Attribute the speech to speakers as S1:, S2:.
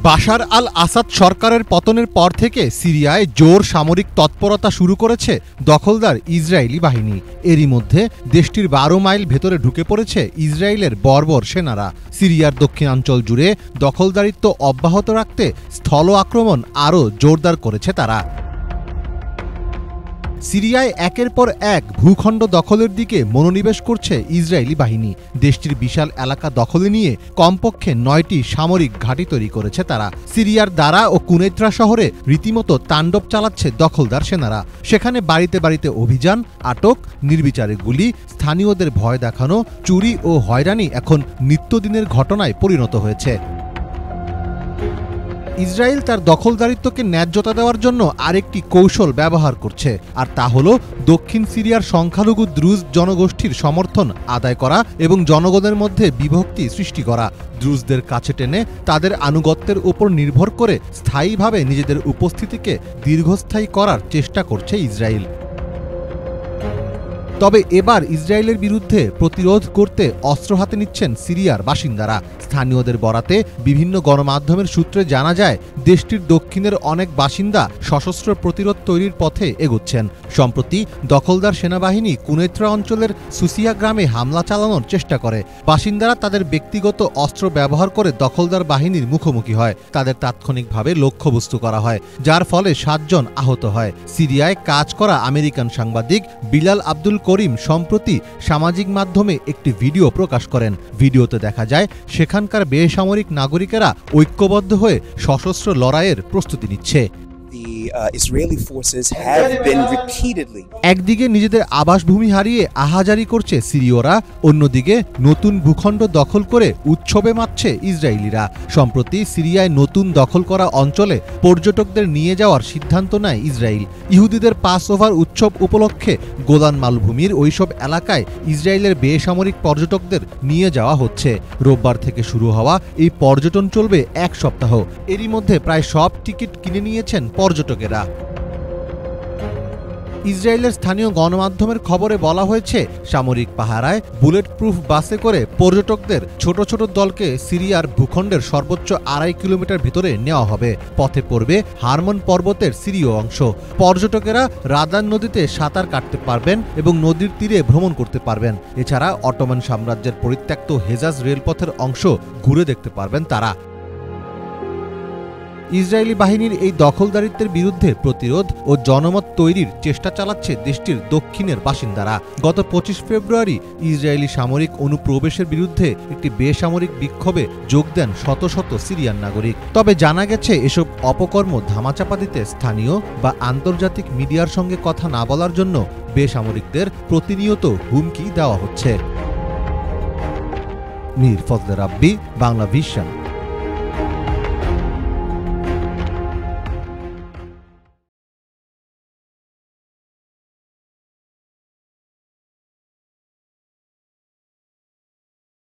S1: বাশার আল আসাদ সরকারের পতনের পর থেকে সিরিয়ায় জোর সামরিক তৎপরতা শুরু করেছে দখলদার ইসরায়েলি বাহিনী। এরই মধ্যে দেশটির ১২ মাইল ভেতরে ঢুকে পড়েছে ইসরায়েলের বর্বর সেনারা। সিরিয়ার দক্ষিণাঞ্চল জুড়ে দখলদারিত্ব অব্যাহত রাখতে স্থল আক্রমণ আরও জোরদার করেছে তারা। সিরিয়ায় একের পর এক ভূখণ্ড দখলের দিকে মনোনিবেশ করছে ইসরায়েলি বাহিনী। দেশটির বিশাল এলাকা দখলে নিয়ে কমপক্ষে ৯টি সামরিক ঘাঁটি তৈরি করেছে তারা। সিরিয়ার দারা ও কুনেত্রা শহরে রীতিমতো তাণ্ডব চালাচ্ছে দখলদার সেনারা। সেখানে বাড়িতে বাড়িতে অভিযান, আটক, নির্বিচারে গুলি, স্থানীয়দের ভয় দেখানো, চুরি ও হয়রানি এখন নিত্যদিনের ঘটনায় পরিণত হয়েছে। ইসরায়েল তার দখলদারিত্বকে ন্যায্যতা দেওয়ার জন্য আরেকটি কৌশল ব্যবহার করছে, আর তা হল দক্ষিণ সিরিয়ার সংখ্যালঘু দ্রুজ জনগোষ্ঠীর সমর্থন আদায় করা এবং জনগণের মধ্যে বিভক্তি সৃষ্টি করা। দ্রুজদের কাছে টেনে তাদের আনুগত্যের উপর নির্ভর করে স্থায়ীভাবে নিজেদের উপস্থিতিকে দীর্ঘস্থায়ী করার চেষ্টা করছে ইসরায়েল। তবে এবার ইসরায়েলের বিরুদ্ধে প্রতিরোধ করতে অস্ত্র হাতে নিচ্ছেন সিরিয়ার বাসিন্দারা। স্থানীয়দের বরাতে বিভিন্ন গণমাধ্যমের সূত্রে জানা যায়, দেশটির দক্ষিণের অনেক বাসিন্দা সশস্ত্র প্রতিরোধ তৈরির পথে এগোচ্ছেন। সম্প্রতি দখলদার সেনাবাহিনী কুনেত্রা অঞ্চলের সুসিয়া গ্রামে হামলা চালানোর চেষ্টা করে। বাসিন্দারা তাদের ব্যক্তিগত অস্ত্র ব্যবহার করে দখলদার বাহিনীর মুখোমুখি হয়। তাদের তাৎক্ষণিকভাবে লক্ষ্যবস্তু করা হয়, যার ফলে ৭ জন আহত হয়। সিরিয়ায় কাজ করা আমেরিকান সাংবাদিক বিলাল আব্দুল করিম সম্প্রতি সামাজিক মাধ্যমে একটি ভিডিও প্রকাশ করেন। ভিডিওতে দেখা যায় সেখানকার বেসামরিক নাগরিকেরা ঐক্যবদ্ধ হয়ে সশস্ত্র লড়াইয়ের প্রস্তুতি নিচ্ছে। একদিকে নিজেদের আবাসভূমি হারিয়ে আহাজারি করছে সিরীয়রা, অন্যদিকে নতুন ভূখণ্ড দখল করে উৎসবে মাতছে ইসরায়েলিরা। সম্প্রতি সিরিয়ায় নতুন দখল করা অঞ্চলে পর্যটকদের নিয়ে যাওয়ার সিদ্ধান্ত নেয় ইসরায়েল। ইহুদিদের পাস ওভার উৎসব উপলক্ষে গোলান মালভূমির ওইসব এলাকায় ইসরায়েলের বেসামরিক পর্যটকদের নিয়ে যাওয়া হচ্ছে। রোববার থেকে শুরু হওয়া এই পর্যটন চলবে ১ সপ্তাহ। এরই মধ্যে প্রায় সব টিকিট কিনে নিয়েছেন পর্যটকেরা। ইসরায়েলের স্থানীয় গণমাধ্যমের খবরে বলা হয়েছে, সামরিক পাহারায় বুলেট প্রুফ বাসে করে পর্যটকদের ছোট ছোট দলকে সিরিয়ার ভূখণ্ডের সর্বোচ্চ ২.৫ কিলোমিটার ভিতরে নেওয়া হবে। পথে পড়বে হারমন পর্বতের সিরীয় অংশ। পর্যটকেরা রাদান নদীতে সাঁতার কাটতে পারবেন এবং নদীর তীরে ভ্রমণ করতে পারবেন। এছাড়া অটোমান সাম্রাজ্যের পরিত্যক্ত হেজাজ রেলপথের অংশ ঘুরে দেখতে পারবেন তারা। ইসরায়েলি বাহিনীর এই দখলদারিত্বের বিরুদ্ধে প্রতিরোধ ও জনমত তৈরির চেষ্টা চালাচ্ছে দেশটির দক্ষিণের বাসিন্দারা। গত ২৫ ফেব্রুয়ারি ইসরায়েলি সামরিক অনুপ্রবেশের বিরুদ্ধে একটি বেসামরিক বিক্ষোভে যোগ দেন শত শত সিরিয়ান নাগরিক। তবে জানা গেছে, এসব অপকর্ম ধামাচাপা দিতে স্থানীয় বা আন্তর্জাতিক মিডিয়ার সঙ্গে কথা না বলার জন্য বেসামরিকদের প্রতিনিয়ত হুমকি দেওয়া হচ্ছে। মীর ফজলে রাব্বি, বাংলা ভিশন।